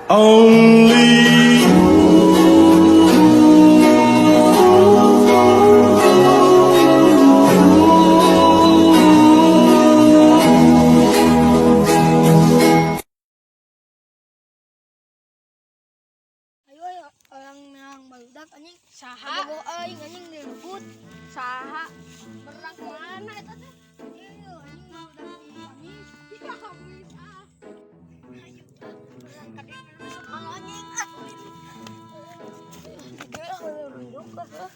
Only ayo orang yang barudak anjing saha bogo aing anjing direbut saha berang kemana eta teh ieu anjing barudak di Kamis iya Kamis ayo berang ka dieu masuk malu anjing dia nunduk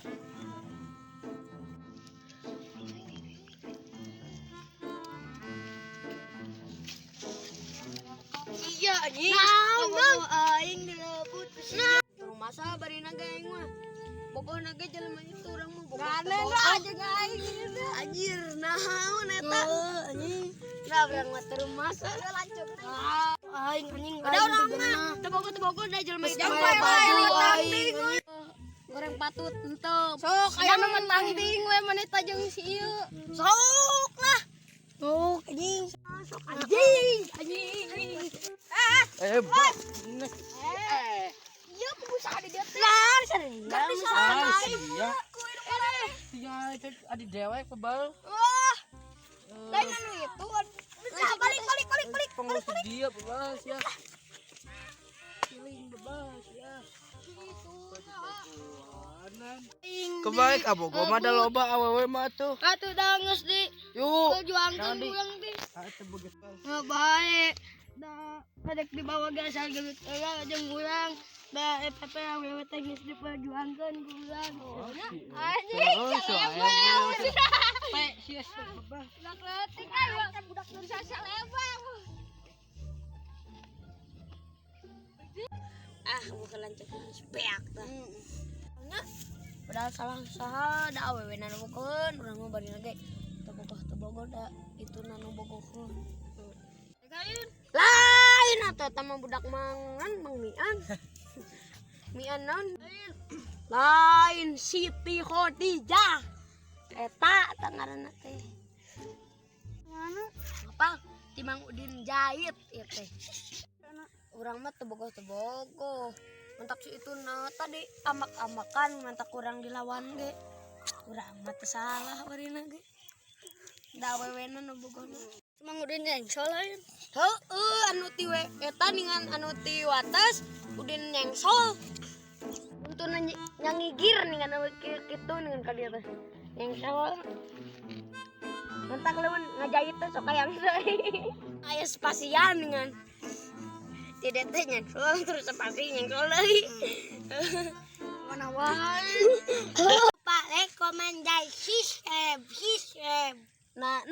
iya anjing bogo aing direbut masa bari naga aing mah bogoh naga jelema itu urang mah bogoh aneh aja aing anjir naon eta anjing da urang mah teu masa lanjut aing anjing ada urang mah teu bogoh da jelema itu aing goreng patut henteu sok aya mah tanding we maneh jeung si ieu sok lah sok anjing sok anjing iya pengusaha di dia teh sering iya adi dewek kebal wah lain anu itu balik pengurus dia bebas ya feeling bebas ya kebaik abogo mah da loba awewe mah tuh atuh da geus di yuk perjuangkeun urang teh baik da kadek dibawa ge asal gelut jeung urang da EPP awewe teh geus diperjuangkeun ku urang anjing pe sia bebas nak leutik aya budak nu sasalebang bukan lanjut speak tah padahal salah saha da awewe na bogohkeun urang mah bari ge teu bogoh da itu nanu bogohkeun lain atuh eta mah budak mangan mian mian naon lain Siti Khadijah eta ngaranna teh mana apa Timang Udin Jahit ieu teh urang mah teu bogoh mentak si itu na tadi amak-amakan mentak kurang dilawan ge urang mah teu salah barina ge da awewena nu bogohna Timang Udin nyengsel lain heueuh anu ti we eta ningan anu ti wates Udin nyengsel untuna nyangigir ningan kitu ningan ka dieu teh nyengsel mentak leuweun ngajahit teh sok hayang deui aya spasian ningan tidak teh nyengsel terus spasi nyengsel deui mana wae Pak rekomendasi sistem nah